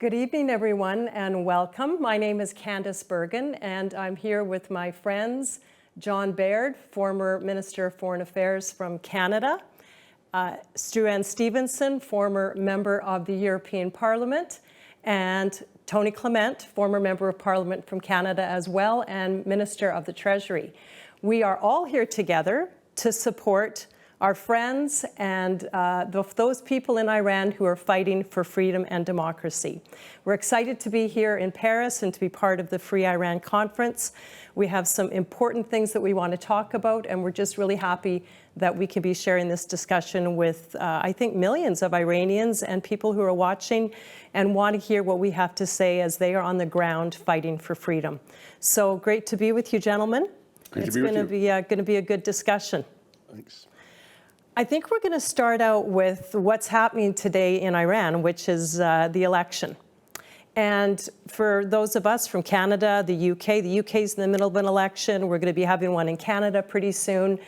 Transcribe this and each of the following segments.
Good evening, everyone, and welcome. My name is Candace Bergen, and I'm here with my friends, John Baird, former Minister of Foreign Affairs from Canada, Stu-Ann Stevenson, former member of the European Parliament, and Tony Clement, former member of Parliament from Canada as well, and Minister of the Treasury. We are all here together to support our friends and those people in Iran who are fighting for freedom and democracy. We're excited to be here in Paris and to be part of the Free Iran Conference. We have some important things that we want to talk about, and we're just really happy that we can be sharing this discussion with, I think, millions of Iranians and people who are watching and want to hear what we have to say as they are on the ground fighting for freedom. So great to be with you, gentlemen. Great it's to be with you. going to be a good discussion. Thanks. I think we're going to start out with what's happening today in Iran, which is the election. And for those of us from Canada, the UK's in the middle of an election. We're going to be having one in Canada pretty soon.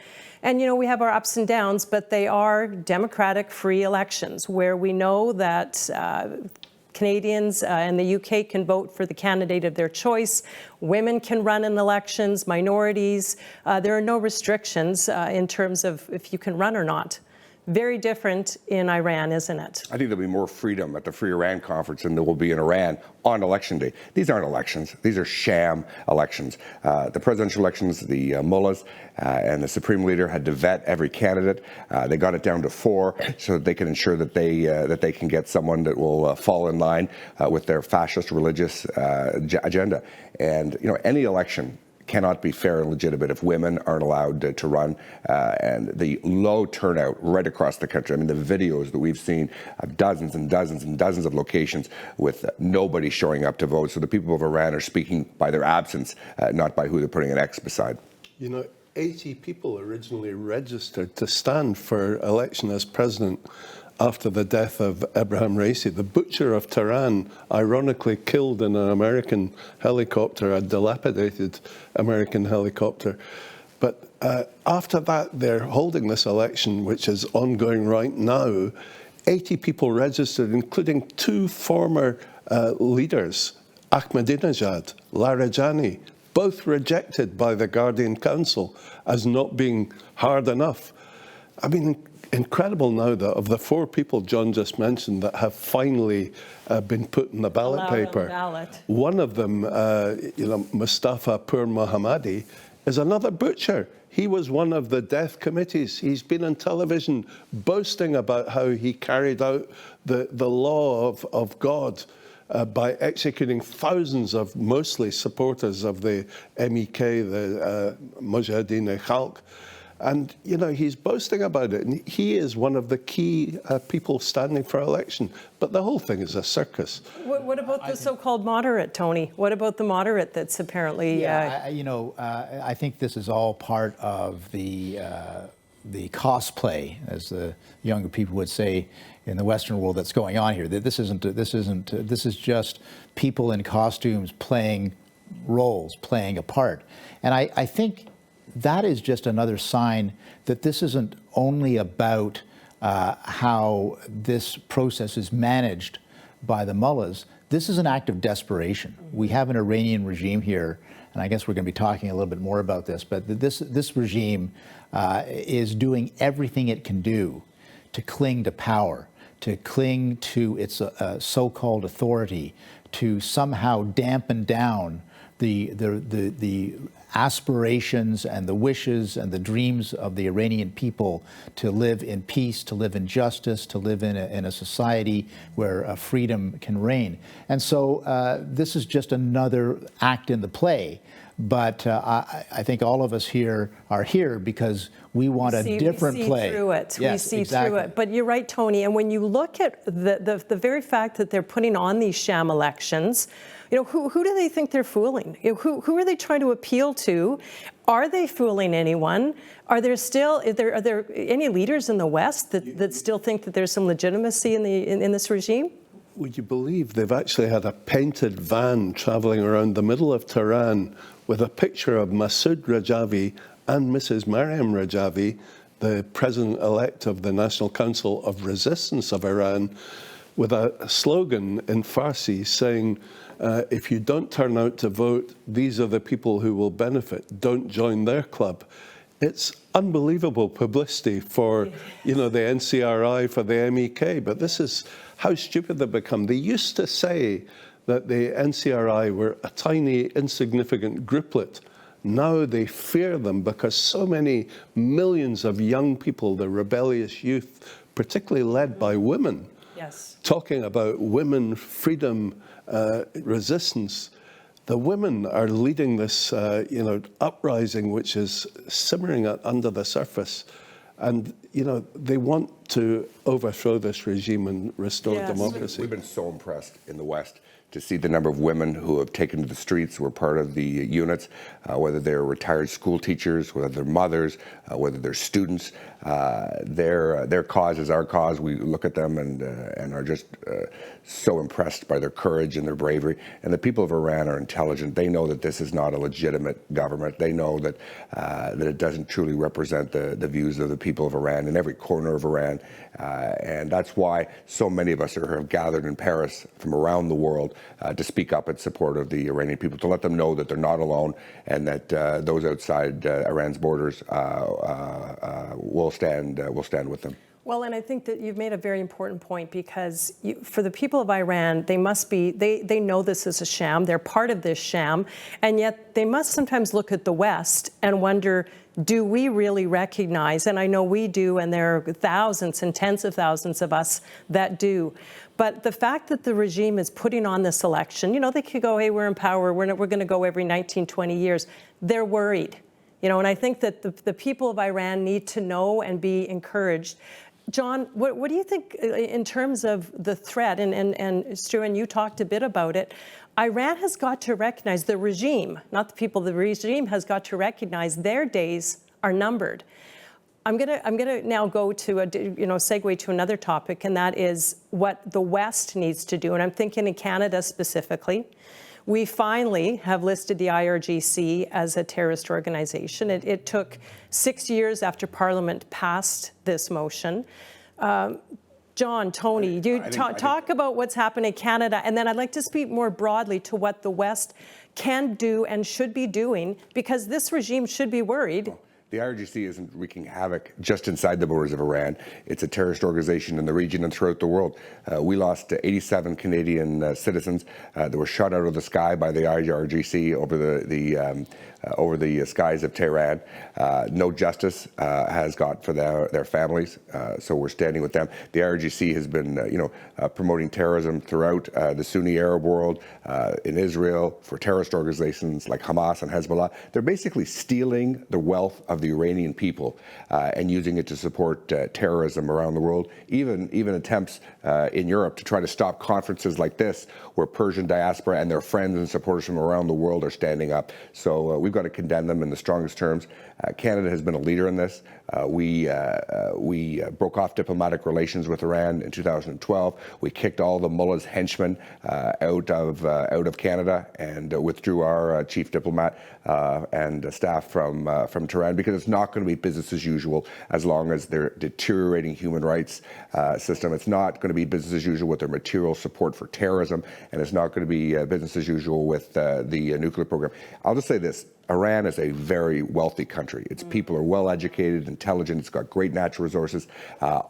And, you know, we have our ups and downs, but they are democratic, free elections where we know that Canadians and the UK can vote for the candidate of their choice. Women can run in elections, minorities. There are no restrictions in terms of if you can run or not. Very different in Iran, isn't it? I think there'll be more freedom at the Free Iran Conference than there will be in Iran on election day. These aren't elections. These are sham elections. The presidential elections, the mullahs and the supreme leader had to vet every candidate. They got it down to 4 so that they can ensure that they can get someone that will fall in line with their fascist religious agenda. And, you know, any election cannot be fair and legitimate if women aren't allowed to run. And the low turnout right across the country. I mean, the videos that we've seen of dozens and dozens and dozens of locations with nobody showing up to vote. So the people of Iran are speaking by their absence, not by who they're putting an X beside. You know, 80 people originally registered to stand for election as president after the death of Ebrahim Raisi, the butcher of Tehran, ironically killed in an American helicopter, a dilapidated American helicopter. But after that, they're holding this election, which is ongoing right now. 80 people registered, including 2 former leaders, Ahmadinejad, Larijani, both rejected by the Guardian Council as not being hard enough. I mean, incredible now that of the 4 people John just mentioned that have finally been put in the ballot paper, one of them, Mustafa Pur Mohammadi, is another butcher. He was one of the death committees. He's been on television boasting about how he carried out the law of God by executing thousands of mostly supporters of the MEK, the Mujahedin-e-Khalq. And, you know, he's boasting about it. And he is one of the key people standing for election. But the whole thing is a circus. What about the so-called moderate, Tony? What about the moderate that's apparently... I think this is all part of the cosplay, as the younger people would say in the Western world, that's going on here. This is just people in costumes playing roles, playing a part. And I think that is just another sign that this isn't only about how this process is managed by the mullahs. This is an act of desperation. We have an Iranian regime here, and I guess we're going to be talking a little bit more about this, but this regime is doing everything it can do to cling to power, to cling to its so-called authority, to somehow dampen down the aspirations and the wishes and the dreams of the Iranian people to live in peace, to live in justice, to live in a society where freedom can reign. And so this is just another act in the play. But I think all of us here are here because we want a different play. We see through it. Yes, we see exactly. through it. But you're right, Tony. And when you look at the very fact that they're putting on these sham elections, you know, who do they think they're fooling? You know, who are they trying to appeal to? Are they fooling anyone? Are there any leaders in the West that still think that there's some legitimacy in this regime? Would you believe they've actually had a painted van traveling around the middle of Tehran with a picture of Masoud Rajavi and Mrs. Mariam Rajavi, the president-elect of the National Council of Resistance of Iran, with a slogan in Farsi saying, if you don't turn out to vote, these are the people who will benefit. Don't join their club. It's unbelievable publicity for, the NCRI, for the MEK, but this is how stupid they've become. They used to say that the NCRI were a tiny, insignificant grouplet. Now they fear them because so many millions of young people, the rebellious youth, particularly led by women, talking about women, freedom, resistance. The women are leading this, uprising, which is simmering under the surface. And, they want to overthrow this regime and restore democracy. We've been so impressed in the West to see the number of women who have taken to the streets, who are part of the units, whether they're retired school teachers, whether they're mothers, whether they're students. Their cause is our cause. We look at them and are just so impressed by their courage and their bravery. And the people of Iran are intelligent. They know that this is not a legitimate government. They know that that it doesn't truly represent the views of the people of Iran in every corner of Iran. And that's why so many of us have gathered in Paris from around the world to speak up in support of the Iranian people, to let them know that they're not alone and that those outside Iran's borders will stand with them. Well, and I think that you've made a very important point, because for the people of Iran, they know this is a sham. They're part of this sham, and yet they must sometimes look at the West and wonder, do we really recognize? And I know we do, and there are thousands and tens of thousands of us that do. But the fact that the regime is putting on this election, they could go, hey, we're in power, we're going to go every 19, 20 years. They're worried. And I think that the people of Iran need to know and be encouraged. John, what do you think in terms of the threat? And Stu, and you talked a bit about it. Iran has got to recognize, the regime, not the people, the regime has got to recognize their days are numbered. I'm gonna now go to segue to another topic, and that is what the West needs to do. And I'm thinking in Canada specifically. We finally have listed the IRGC as a terrorist organization. It took 6 years after Parliament passed this motion. John, Tony, talk about what's happened in Canada, and then I'd like to speak more broadly to what the West can do and should be doing, because this regime should be worried. The IRGC isn't wreaking havoc just inside the borders of Iran. It's a terrorist organization in the region and throughout the world. We lost 87 Canadian citizens that were shot out of the sky by the IRGC over the skies of Tehran. No justice has got for their families, so we're standing with them. The IRGC has been, promoting terrorism throughout the Sunni Arab world, in Israel, for terrorist organizations like Hamas and Hezbollah. They're basically stealing the wealth of the Iranian people and using it to support terrorism around the world. Even attempts in Europe to try to stop conferences like this, where Persian diaspora and their friends and supporters from around the world are standing up. So we've got to condemn them in the strongest terms. Canada has been a leader in this. We broke off diplomatic relations with Iran in 2012. We kicked all the mullahs' henchmen out of Canada and withdrew our chief diplomat and staff from Tehran, because it's not going to be business as usual as long as they're deteriorating human rights system. It's not going to be business as usual with their material support for terrorism, and it's not going to be business as usual with the nuclear program. I'll just say this. Iran is a very wealthy country. Its people are well educated, intelligent. It's got great natural resources.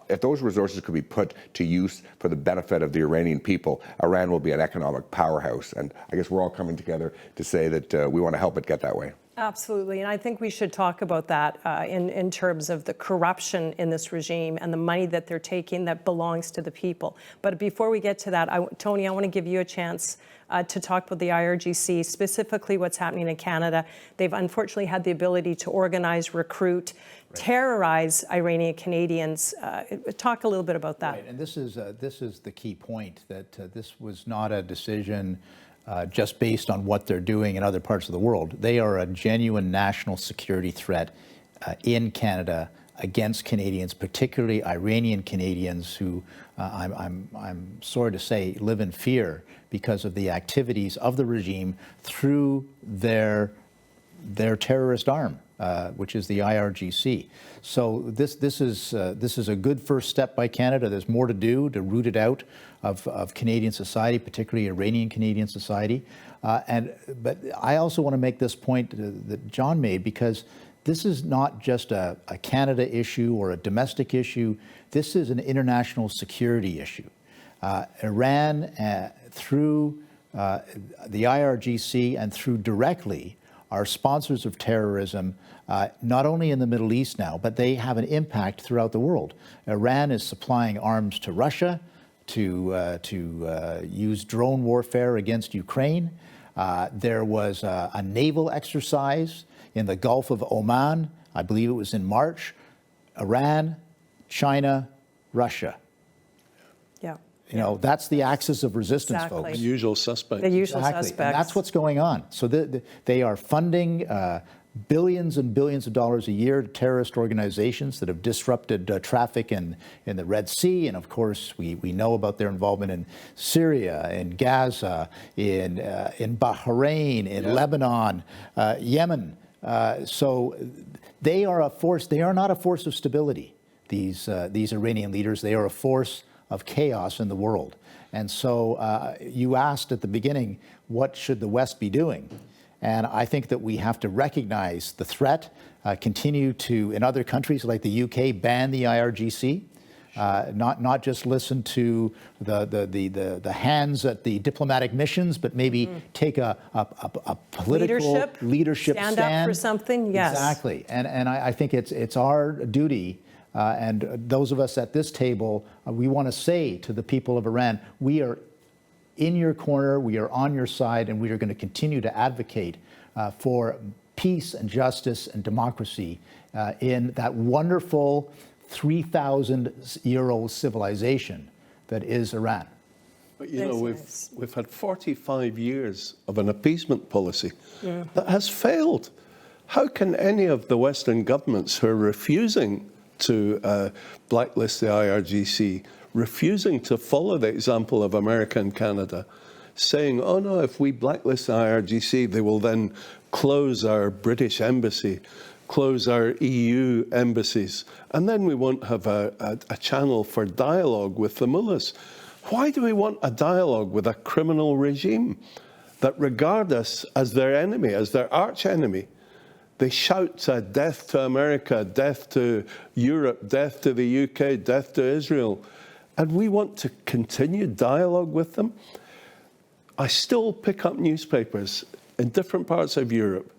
If those resources could be put to use for the benefit of the Iranian people, Iran will be an economic powerhouse. And I guess we're all coming together to say that we want to help it get that way. Absolutely, and I think we should talk about that in terms of the corruption in this regime and the money that they're taking that belongs to the people. But before we get to that, Tony, I want to give you a chance to talk about the IRGC, specifically what's happening in Canada. They've unfortunately had the ability to organize, recruit, terrorize Iranian Canadians. Talk a little bit about that. Right, and this is the key point, that this was not a decision just based on what they're doing in other parts of the world. They are a genuine national security threat in Canada against Canadians, particularly Iranian Canadians who, I'm sorry to say, live in fear because of the activities of the regime through their terrorist arm. which is the IRGC. So this is a good first step by Canada. There's more to do to root it out of Canadian society, particularly Iranian Canadian society. But I also want to make this point that John made, because this is not just a Canada issue or a domestic issue. This is an international security issue. Iran, through the IRGC and through directly, are sponsors of terrorism, not only in the Middle East now, but they have an impact throughout the world. Iran is supplying arms to Russia to use drone warfare against Ukraine. There was a naval exercise in the Gulf of Oman, I believe it was in March. Iran, China, Russia. Yeah. You know, that's the axis of resistance, Exactly. folks. The usual suspects. The usual Exactly. suspects. And that's what's going on. So they are funding billions and billions of dollars a year to terrorist organizations that have disrupted traffic in the Red Sea. And of course, we know about their involvement in Syria, in Gaza, in Bahrain, in Lebanon, Yemen. So they are a force. They are not a force of stability, these Iranian leaders. They are a force of chaos in the world. And so you asked at the beginning, what should the West be doing? And I think that we have to recognize the threat, continue to, in other countries like the UK, ban the IRGC, not just listen to the hands at the diplomatic missions, but maybe take a political leadership stand. Stand up for something, yes. Exactly. And I think it's our duty, and those of us at this table, we want to say to the people of Iran, we are in your corner, we are on your side, and we are going to continue to advocate for peace and justice and democracy in that wonderful 3,000-year-old civilization that is Iran. But you know, we've had 45 years of an appeasement policy that has failed. How can any of the Western governments who are refusing to blacklist the IRGC, refusing to follow the example of America and Canada, saying, oh no, if we blacklist the IRGC, they will then close our British embassy, close our EU embassies, and then we won't have a channel for dialogue with the mullahs. Why do we want a dialogue with a criminal regime that regard us as their enemy, as their arch enemy? They shout death to America, death to Europe, death to the UK, death to Israel. And we want to continue dialogue with them. I still pick up newspapers in different parts of Europe,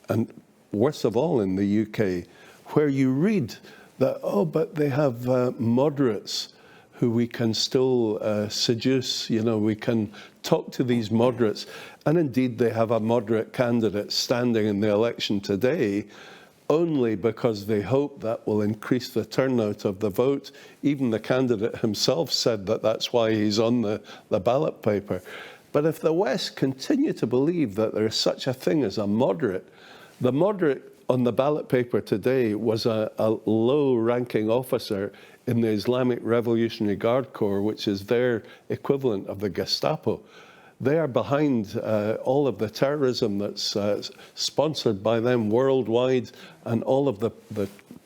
and worst of all in the UK, where you read that, oh, but they have moderates who we can still seduce, you know, we can talk to these moderates. And indeed, they have a moderate candidate standing in the election today only because they hope that will increase the turnout of the vote. Even the candidate himself said that that's why he's on the ballot paper. But if the West continue to believe that there is such a thing as a moderate, the moderate on the ballot paper today was a low-ranking officer in the Islamic Revolutionary Guard Corps, which is their equivalent of the Gestapo. They are behind all of the terrorism that's sponsored by them worldwide, and all of the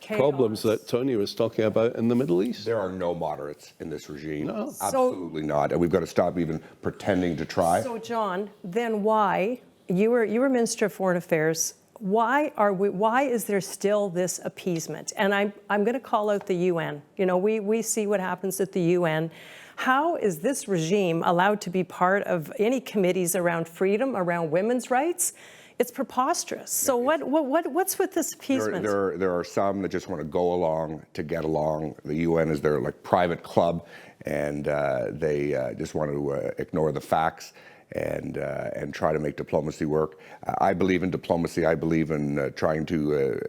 problems that Tony was talking about in the Middle East. There are no moderates in this regime. No. Absolutely not. And we've got to stop even pretending to try. So, John, then why, you were Minister of Foreign Affairs, why is there still this appeasement? And I'm going to call out the UN. You know, we see what happens at the UN. How is this regime allowed to be part of any committees around freedom, around women's rights? It's preposterous. So what's with this appeasement? There are some that just want to go along to get along. The UN is their private club, and they just want to ignore the facts and try to make diplomacy work. I believe in diplomacy. I believe in trying to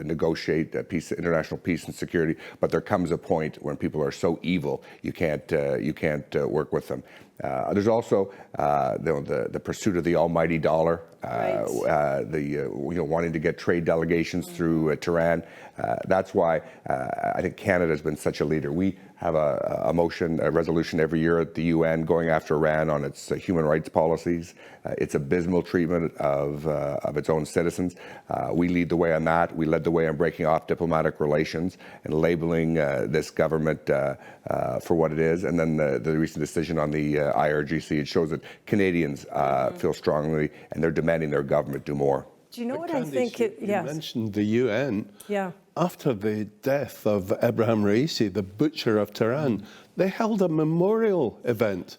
negotiate international peace and security. But there comes a point when people are so evil you can't work with them. There's also the pursuit of the almighty dollar, wanting to get trade delegations through Tehran. That's why I think Canada has been such a leader. We have a resolution every year at the UN going after Iran on its human rights policies, its abysmal treatment of its own citizens. We lead the way on that. We led the way on breaking off diplomatic relations and labeling this government for what it is. And then the recent decision on the IRGC, it shows that Canadians feel strongly and they're demanding their government do more. Do you know what Candice, I think? You mentioned the UN. Yeah. After the death of Abraham Raisi, the butcher of Tehran, they held a memorial event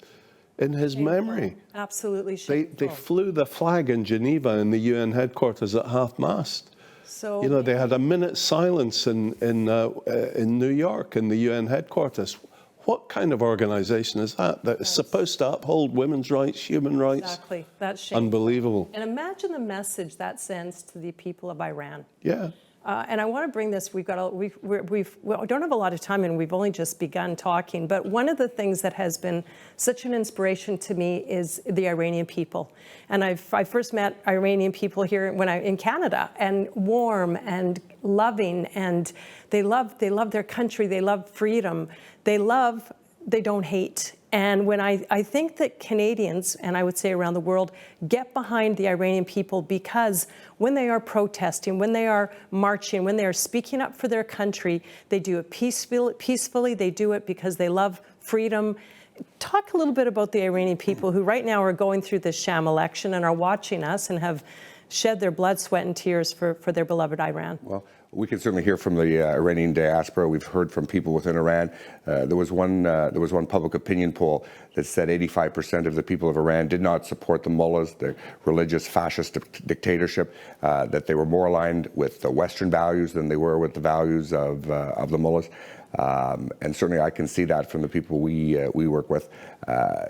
in his memory. Absolutely shameful. They flew the flag in Geneva in the UN headquarters at half-mast. So, you know, they had a minute's silence in New York in the UN headquarters. What kind of organization is that is supposed to uphold women's rights, human rights? Exactly. That's shameful. Unbelievable. And imagine the message that sends to the people of Iran. Yeah. And I want to bring this. We don't have a lot of time, and we've only just begun talking. But one of the things that has been such an inspiration to me is the Iranian people. And I first met Iranian people here in Canada, and warm and loving, and they love their country. They love freedom. They don't hate. And when I think that Canadians, and I would say around the world, get behind the Iranian people, because when they are protesting, when they are marching, when they are speaking up for their country, they do it peacefully. They do it because they love freedom. Talk a little bit about the Iranian people who right now are going through this sham election and are watching us and have shed their blood, sweat, and tears for their beloved Iran. Well, we can certainly hear from the Iranian diaspora. We've heard from people within Iran. There was one public opinion poll that said 85% of the people of Iran did not support the mullahs, the religious fascist dictatorship, that they were more aligned with the Western values than they were with the values of the mullahs. And certainly I can see that from the people we work with.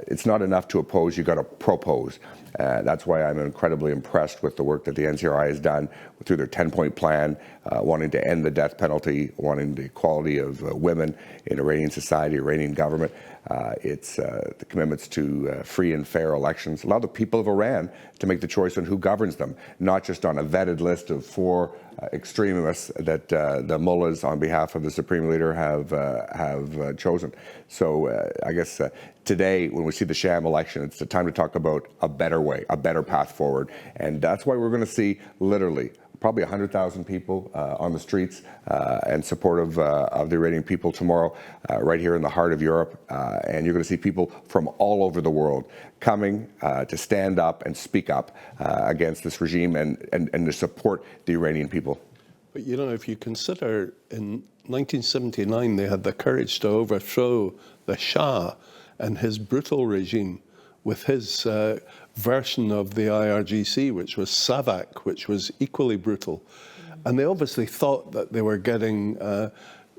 It's not enough to oppose, you've got to propose. That's why I'm incredibly impressed with the work that the NCRI has done through their 10-point plan, wanting to end the death penalty, wanting the equality of women in Iranian society, Iranian government. It's the commitments to free and fair elections. Allow the people of Iran to make the choice on who governs them, not just on a vetted list of 4 extremists that the mullahs on behalf of the Supreme Leader have chosen. So I guess today, when we see the sham election, it's the time to talk about a better way, a better path forward. And that's why we're going to see literally probably 100,000 people on the streets in support of the Iranian people tomorrow, right here in the heart of Europe. And you're going to see people from all over the world coming to stand up and speak up against this regime and to support the Iranian people. But you know, if you consider in 1979, they had the courage to overthrow the Shah and his brutal regime with his version of the IRGC, which was SAVAK, which was equally brutal. And they obviously thought that they were going to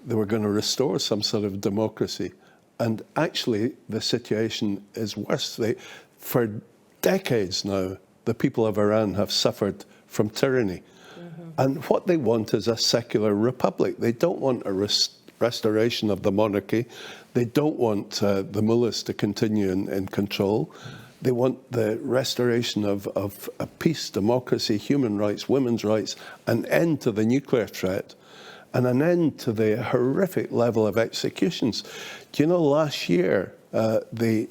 restore some sort of democracy. And actually, the situation is worse. For decades now, the people of Iran have suffered from tyranny. And what they want is a secular republic. They don't want a restoration of the monarchy. They don't want the mullahs to continue in control. They want the restoration of peace, democracy, human rights, women's rights, an end to the nuclear threat, and an end to the horrific level of executions. Do you know, last year they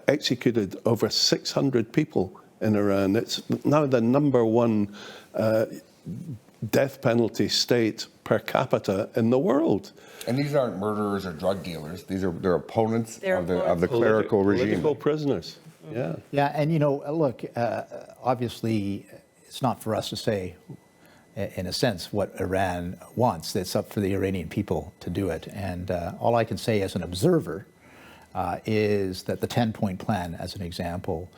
executed over 600 people in Iran. It's now the #1 death penalty state per capita in the world. And these aren't murderers or drug dealers. They're opponents of the clerical regime. Political prisoners. Yeah. Yeah, and you know, look, obviously, it's not for us to say, in a sense, what Iran wants. It's up for the Iranian people to do it. And all I can say as an observer is that the 10-point plan, as an example,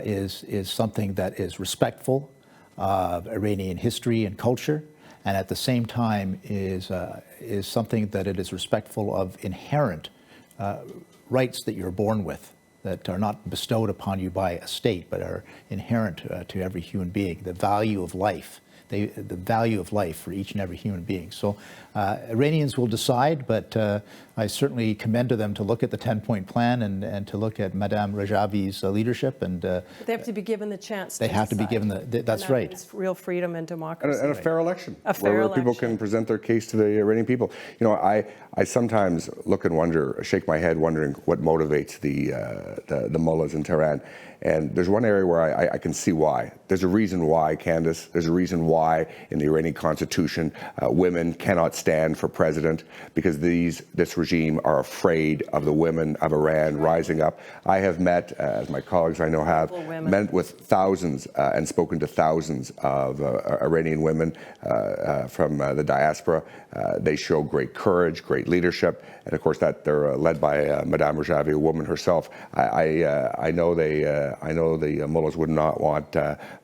is something that is respectful of Iranian history and culture, and at the same time is something that it is respectful of inherent rights that you're born with, that are not bestowed upon you by a state, but are inherent to every human being. The value of life the value of life for each and every human being. So Iranians will decide, but I certainly commend to them to look at the 10-point plan and to look at Madame Rajavi's leadership. And they have to be given the chance. They have to be given that's right. Means real freedom and democracy. And a fair election. A fair where election. people can present their case to the Iranian people. You know, I sometimes look and wonder, shake my head wondering what motivates the mullahs in Tehran. And there's one area where I can see why. There's a reason why, Candace. There's a reason why in the Iranian constitution women cannot stand for president, because this regime are afraid of the women of Iran rising up. I have met, as my colleagues I know have, met with thousands and spoken to thousands of Iranian women from the diaspora. They show great courage, great leadership, and of course that they're led by Madame Rajavi, a woman herself. I know the mullahs would not want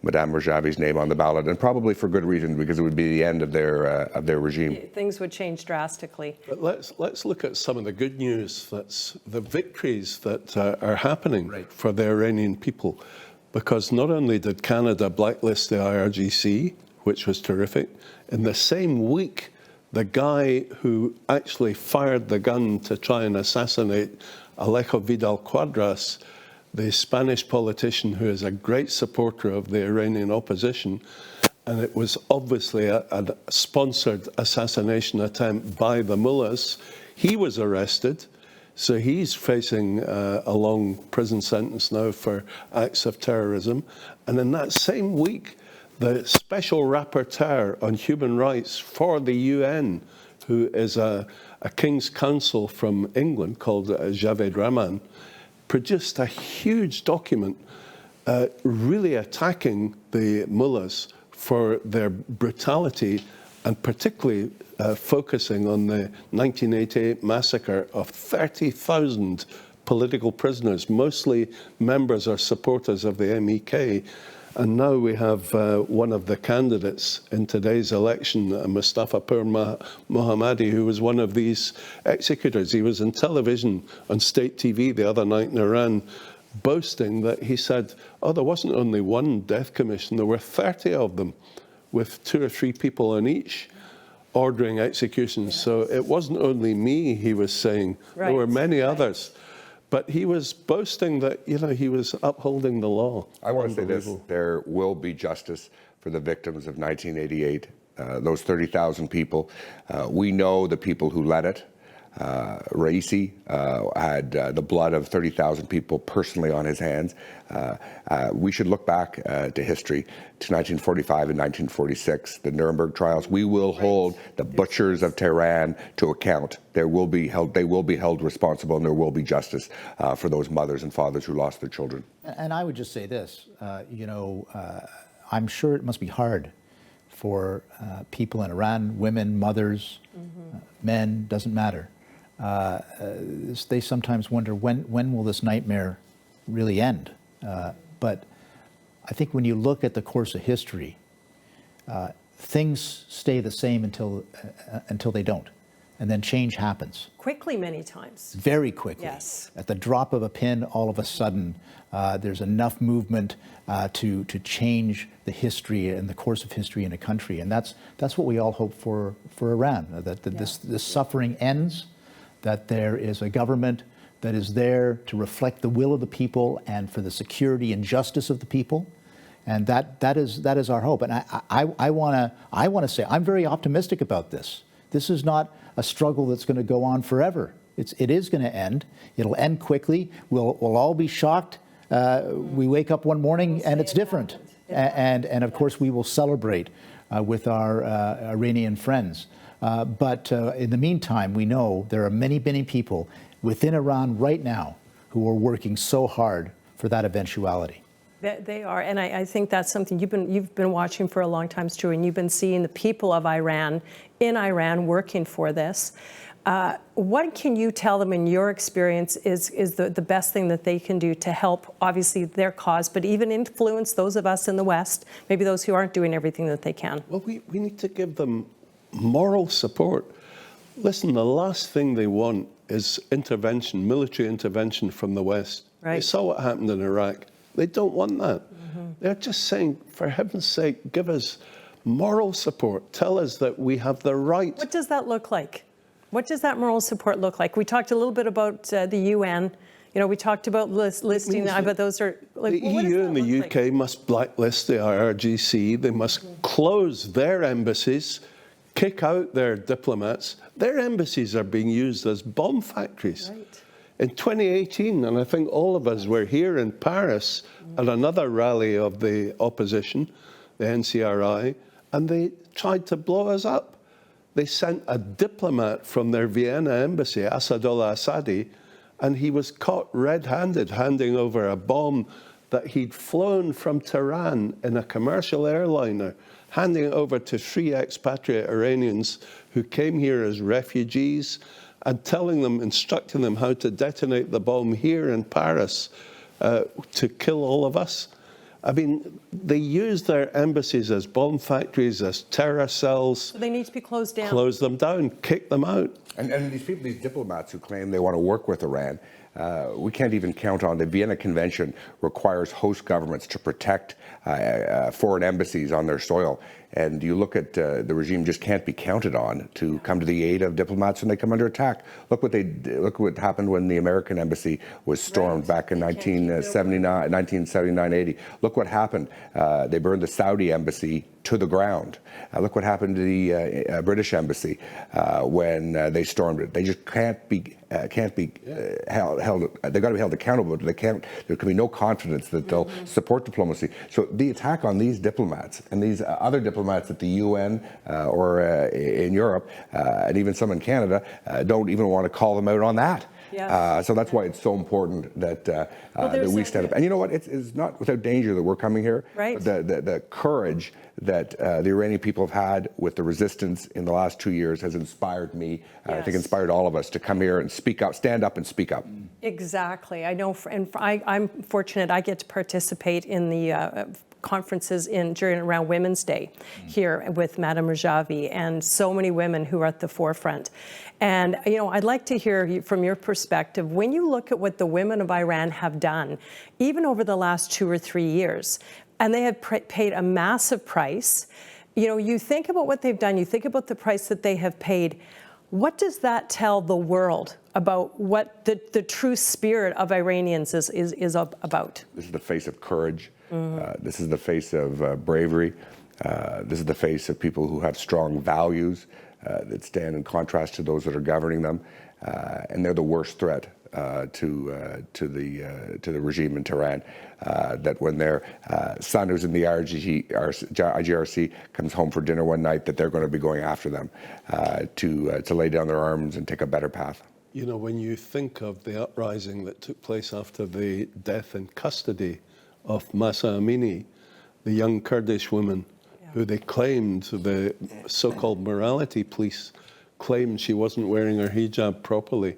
Madame Rajavi's name on the ballot, and probably for good reason, because it would be the end of their regime. Things would change drastically. But let's look at some of the good news. That's the victories that are happening for the Iranian people, because not only did Canada blacklist the IRGC, which was terrific, in the same week, the guy who actually fired the gun to try and assassinate Alejo Vidal Quadras, the Spanish politician who is a great supporter of the Iranian opposition, and it was obviously a sponsored assassination attempt by the mullahs. He was arrested, so he's facing a long prison sentence now for acts of terrorism. And in that same week, the special rapporteur on human rights for the UN, who is a King's Counsel from England called Javed Rahman, produced a huge document really attacking the mullahs for their brutality, and particularly focusing on the 1988 massacre of 30,000 political prisoners, mostly members or supporters of the MEK. And now we have one of the candidates in today's election, Mustafa Pur Mohammadi, who was one of these executors. He was on television, on state TV the other night in Iran, boasting that he said, oh, there wasn't only one death commission, there were 30 of them, with 2 or 3 people on each, ordering executions. Yes. So it wasn't only me, he was saying. Right. There were many others. But he was boasting that, you know, he was upholding the law. I want to say this, there will be justice for the victims of 1988, those 30,000 people. We know the people who led it. Raisi had the blood of 30,000 people personally on his hands. We should look back to history, to 1945 and 1946, the Nuremberg trials. We will hold the butchers of Tehran to account. They will be held responsible, and there will be justice for those mothers and fathers who lost their children. And I would just say this, I'm sure it must be hard for people in Iran, women, mothers, men, doesn't matter. They sometimes wonder, when will this nightmare really end? But I think when you look at the course of history, things stay the same until they don't. And then change happens. Quickly, many times. Very quickly. Yes. At the drop of a pin, all of a sudden, there's enough movement to change the history and the course of history in a country. And that's what we all hope for Iran, that this suffering ends, that there is a government that is there to reflect the will of the people and for the security and justice of the people. And that is our hope. And I want to say, I'm very optimistic about this. This is not a struggle that's going to go on forever. It is going to end. It'll end quickly. We'll all be shocked. We wake up one morning and it's different. And of course we will celebrate with our Iranian friends. But in the meantime, we know there are many, many people within Iran right now who are working so hard for that eventuality. They are, and I think that's something you've been watching for a long time, Stu, and you've been seeing the people of Iran in Iran working for this. What can you tell them in your experience is the best thing that they can do to help, obviously, their cause, but even influence those of us in the West, maybe those who aren't doing everything that they can? Well, we need to give them moral support. Listen, the last thing they want is intervention, military intervention from the West. Right. They saw what happened in Iraq. They don't want that. They're just saying, for heaven's sake, give us moral support. Tell us that we have the right. What does that look like? What does that moral support look like? We talked a little bit about the UN. You know, we talked about listing, but those are like, the EU and the UK must blacklist the IRGC. They must close their embassies, kick out their diplomats. Their embassies are being used as bomb factories. Right. In 2018, and I think all of us were here in Paris at another rally of the opposition, the NCRI, and they tried to blow us up. They sent a diplomat from their Vienna embassy, Asadullah Assadi, and he was caught red-handed handing over a bomb that he'd flown from Tehran in a commercial airliner, handing it over to 3 expatriate Iranians who came here as refugees, and telling them, instructing them how to detonate the bomb here in Paris to kill all of us. I mean, they use their embassies as bomb factories, as terror cells. So they need to be closed down. Close them down, kick them out. And these people, these diplomats who claim they want to work with Iran, we can't even count on. The Vienna Convention requires host governments to protect foreign embassies on their soil. And you look at the regime just can't be counted on to come to the aid of diplomats when they come under attack. Look what they look what happened when the American embassy was stormed back in 1979-80. Look what happened. They burned the Saudi embassy to the ground. Look what happened to the British embassy when they stormed it. They just can't be held. They've got to be held accountable. They can't. There can be no confidence that they'll support diplomacy. So the attack on these diplomats and these other diplomats at the UN or in Europe and even some in Canada don't even want to call them out on that. Yes. So that's why it's so important that that we stand up. And you know what? It's not without danger that we're coming here. Right. The courage that the Iranian people have had with the resistance in the last 2 years has inspired me. I think inspired all of us to come here and speak up, stand up and speak up. Exactly. I know, and I'm fortunate I get to participate in the conferences during around Women's Day here with Madame Rajavi and so many women who are at the forefront. And, you know, I'd like to hear from your perspective, when you look at what the women of Iran have done, even over the last 2 or 3 years, and they have paid a massive price. You know, you think about what they've done, you think about the price that they have paid. What does that tell the world about what the true spirit of Iranians is about? This is the face of courage. This is the face of bravery. This is the face of people who have strong values that stand in contrast to those that are governing them. And they're the worst threat to the regime in Tehran. That when their son, who's in the IGRC, comes home for dinner one night, that they're going to be going after them to lay down their arms and take a better path. You know, when you think of the uprising that took place after the death in custody of Mahsa Amini, the young Kurdish woman who they claimed, the so-called morality police claimed she wasn't wearing her hijab properly,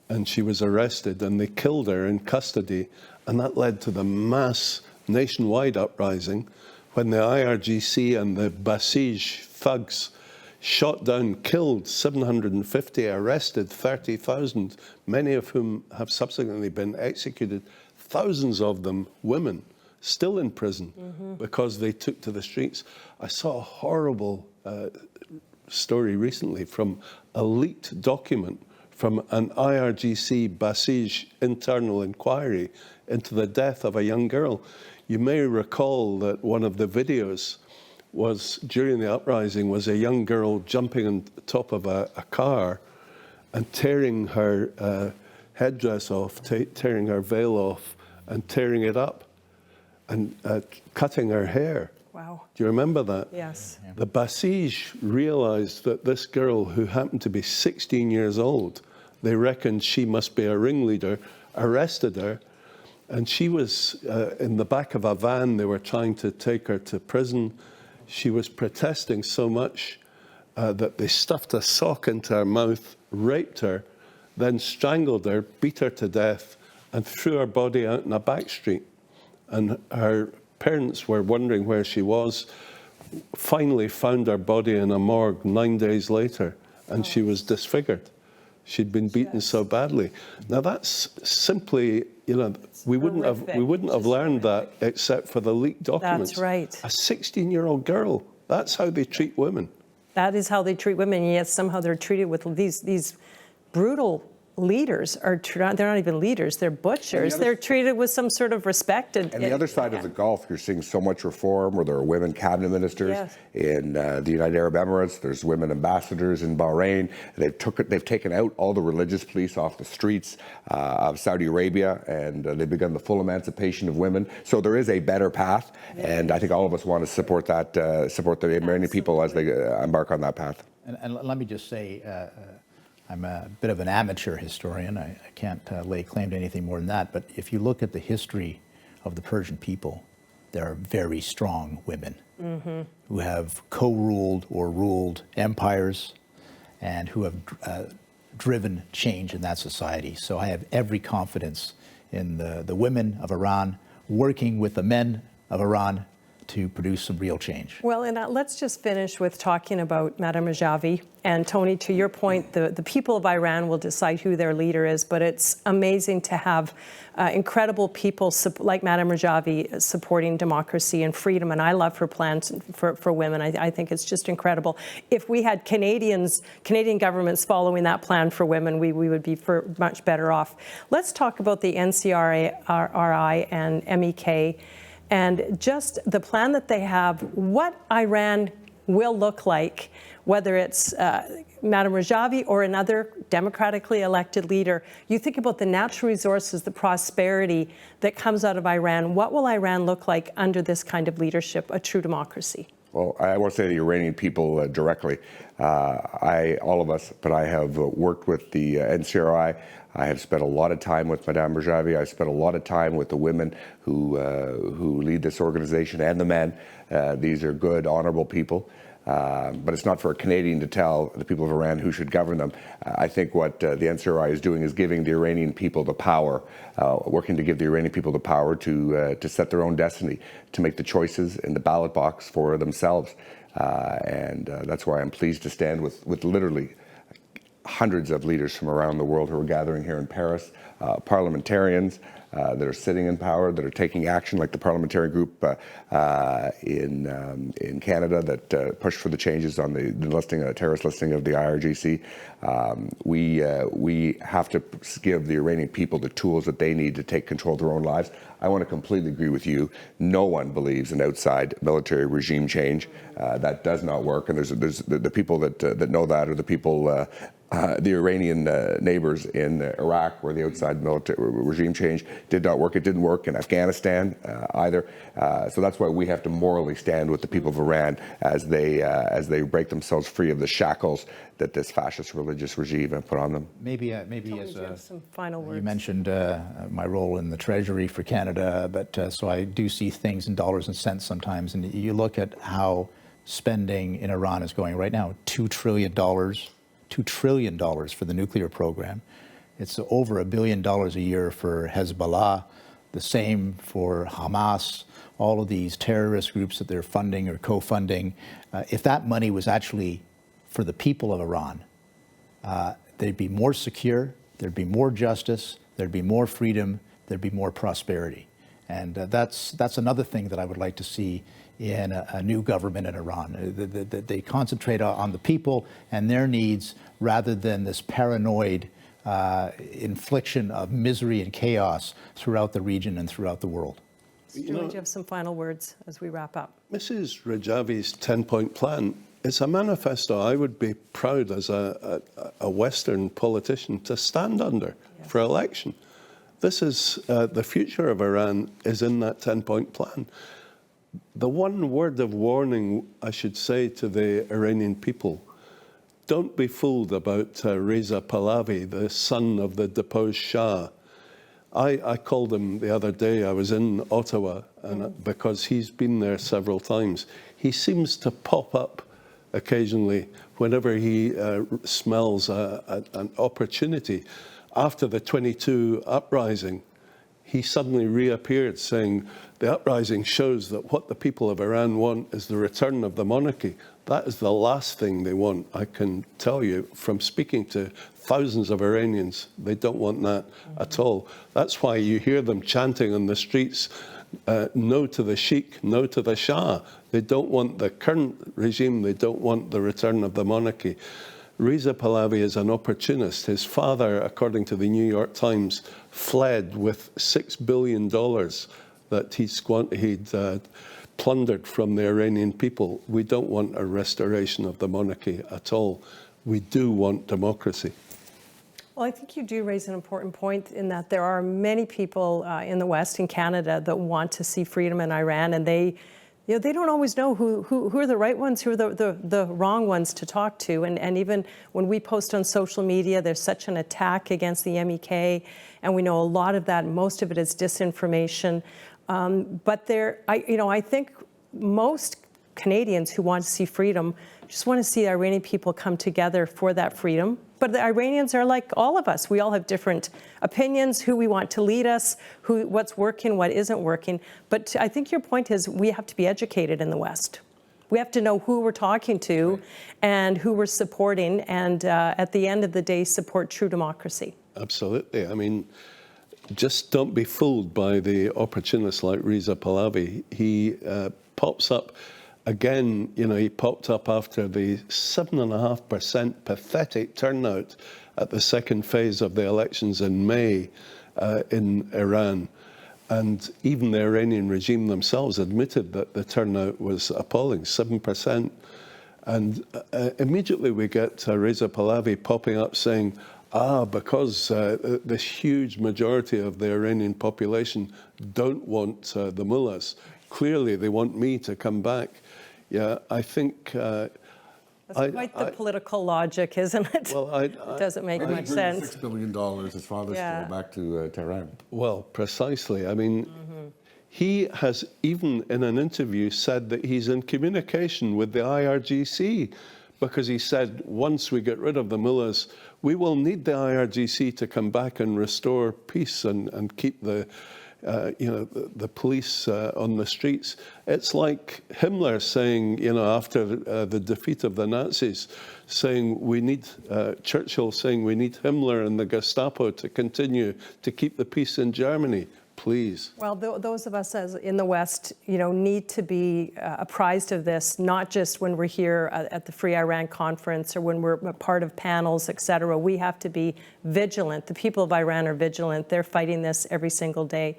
and she was arrested, and they killed her in custody, and that led to the mass nationwide uprising when the IRGC and the Basij thugs shot down, killed 750, arrested 30,000, many of whom have subsequently been executed, thousands of them women, still in prison because they took to the streets. I saw a horrible story recently from a leaked document from an IRGC Basij internal inquiry into the death of a young girl. You may recall that one of the videos was, during the uprising, was a young girl jumping on top of a car and tearing her headdress off, tearing her veil off and tearing it up and cutting her hair. Wow. Do you remember that? Yes. The Basij realized that this girl, who happened to be 16 years old, they reckoned she must be a ringleader, arrested her, and she was in the back of a van. They were trying to take her to prison. She was protesting so much that they stuffed a sock into her mouth, raped her, then strangled her, beat her to death, and threw her body out in a back street. And her parents were wondering where she was, finally found her body in a morgue 9 days later, and she was disfigured. She'd been beaten so badly. Now that's simply, you know, we wouldn't have learned that except for the leaked documents. That's right. A 16-year-old girl That's how they treat women. That is how they treat women, and yet somehow they're treated with these brutal leaders. They're not even leaders, they're butchers. They're treated with some sort of respect. And the other side of the Gulf, you're seeing so much reform where there are women cabinet ministers. Yes. In the United Arab Emirates. There's women ambassadors in Bahrain. They've taken out all the religious police off the streets of Saudi Arabia, and they've begun the full emancipation of women. So there is a better path, and I think all of us want to support that, support the Iranian people as they embark on that path. And let me just say, I'm a bit of an amateur historian. I can't lay claim to anything more than that. But if you look at the history of the Persian people, there are very strong women who have co-ruled or ruled empires and who have driven change in that society. So I have every confidence in the women of Iran working with the men of Iran to produce some real change. Well, and let's just finish with talking about Madame Rajavi. And Tony, to your point, the people of Iran will decide who their leader is, but it's amazing to have incredible people like Madame Rajavi supporting democracy and freedom. And I love her plans for women. I think it's just incredible. If we had Canadian governments following that plan for women, we would be much better off. Let's talk about the NCRI and MEK. And just the plan that they have, what Iran will look like, whether it's Madame Rajavi or another democratically elected leader. You think about the natural resources, the prosperity that comes out of Iran. What will Iran look like under this kind of leadership, a true democracy? Well, I won't say the Iranian people directly. All of us, but I have worked with the NCRI. I have spent a lot of time with Madame Rajavi. I spent a lot of time with the women who lead this organization and the men. These are good, honorable people. But it's not for a Canadian to tell the people of Iran who should govern them. I think what the NCRI is doing is giving the Iranian people the power, working to give the Iranian people the power to set their own destiny, to make the choices in the ballot box for themselves. And that's why I'm pleased to stand with literally hundreds of leaders from around the world who are gathering here in Paris, parliamentarians that are sitting in power, that are taking action, like the parliamentarian group in Canada that pushed for the changes on the terrorist listing of the IRGC. We have to give the Iranian people the tools that they need to take control of their own lives. I want to completely agree with you. No one believes in outside military regime change. That does not work. And there's the people that know that are the people. The Iranian neighbors in Iraq, where the outside military regime change did not work. It didn't work in Afghanistan either. So that's why we have to morally stand with the people of Iran as they break themselves free of the shackles that this fascist religious regime have put on them. Maybe Tony, as some final words. you mentioned my role in the Treasury for Canada, but so I do see things in dollars and cents sometimes. And you look at how spending in Iran is going right now, $2 trillion for the nuclear program. It's over $1 billion a year for Hezbollah, the same for Hamas, all of these terrorist groups that they're funding or co-funding. If that money was actually for the people of Iran, they'd be more secure, there'd be more justice, there'd be more freedom, there'd be more prosperity. And that's another thing that I would like to see in a new government in Iran. They concentrate on the people and their needs rather than this paranoid infliction of misery and chaos throughout the region and throughout the world. Stuart, you have some final words as we wrap up. Mrs. Rajavi's 10-point plan is a manifesto I would be proud as a Western politician to stand under for election. This is the future of Iran is in that 10-point plan. The one word of warning I should say to the Iranian people, don't be fooled about Reza Pahlavi, the son of the deposed Shah. I called him the other day. I was in Ottawa and because he's been there several times. He seems to pop up occasionally whenever he smells an opportunity. After the 22 uprising, he suddenly reappeared saying, the uprising shows that what the people of Iran want is the return of the monarchy. That is the last thing they want. I can tell you from speaking to thousands of Iranians, they don't want that at all. That's why you hear them chanting on the streets, no to the Sheikh, no to the Shah. They don't want the current regime. They don't want the return of the monarchy. Reza Pahlavi is an opportunist. His father, according to the New York Times, fled with $6 billion that he'd plundered from the Iranian people. We don't want a restoration of the monarchy at all. We do want democracy. Well, I think you do raise an important point in that there are many people in the West, in Canada, that want to see freedom in Iran, and they don't always know who are the right ones, who are the wrong ones to talk to. And even when we post on social media, there's such an attack against the MEK, and we know a lot of that, most of it is disinformation. But I think most Canadians who want to see freedom just want to see Iranian people come together for that freedom. But the Iranians are like all of us. We all have different opinions, who we want to lead us, what's working, what isn't working. But I think your point is we have to be educated in the West. We have to know who we're talking to and who we're supporting, and at the end of the day, support true democracy. Absolutely. I mean, just don't be fooled by the opportunists like Reza Pahlavi. He pops up again. He popped up after the 7.5% pathetic turnout at the second phase of the elections in May in Iran. And even the Iranian regime themselves admitted that the turnout was appalling, 7%. And immediately we get Reza Pahlavi popping up saying, because this huge majority of the Iranian population don't want the mullahs. Clearly, they want me to come back. Yeah, I think... That's quite the political logic, isn't it? Well, it doesn't make much sense. $6 billion his father stole back to Tehran. Well, precisely. I mean, he has even in an interview said that he's in communication with the IRGC, because he said, once we get rid of the mullahs, we will need the IRGC to come back and restore peace and keep the police on the streets. It's like Himmler saying, after the defeat of the Nazis, saying we need, Churchill saying we need Himmler and the Gestapo to continue to keep the peace in Germany. Please. Well, those of us as in the West, need to be apprised of this, not just when we're here at the Free Iran Conference or when we're a part of panels, et cetera. We have to be vigilant. The people of Iran are vigilant. They're fighting this every single day.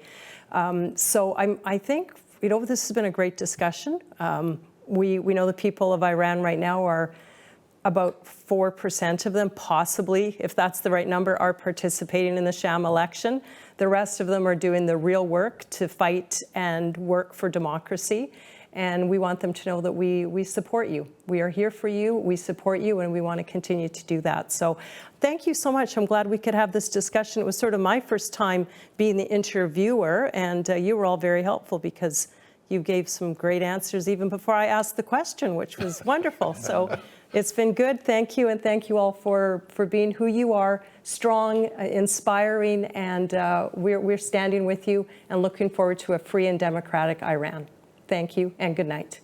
So I think, this has been a great discussion. We know the people of Iran right now are about 4% of them, possibly, if that's the right number, are participating in the sham election. The rest of them are doing the real work to fight and work for democracy. And we want them to know that we support you. We are here for you, we support you, and we want to continue to do that. So thank you so much. I'm glad we could have this discussion. It was sort of my first time being the interviewer, and you were all very helpful because you gave some great answers even before I asked the question, which was wonderful. So it's been good. Thank you, and thank you all for being who you are, strong, inspiring, and we're standing with you and looking forward to a free and democratic Iran. Thank you, and good night.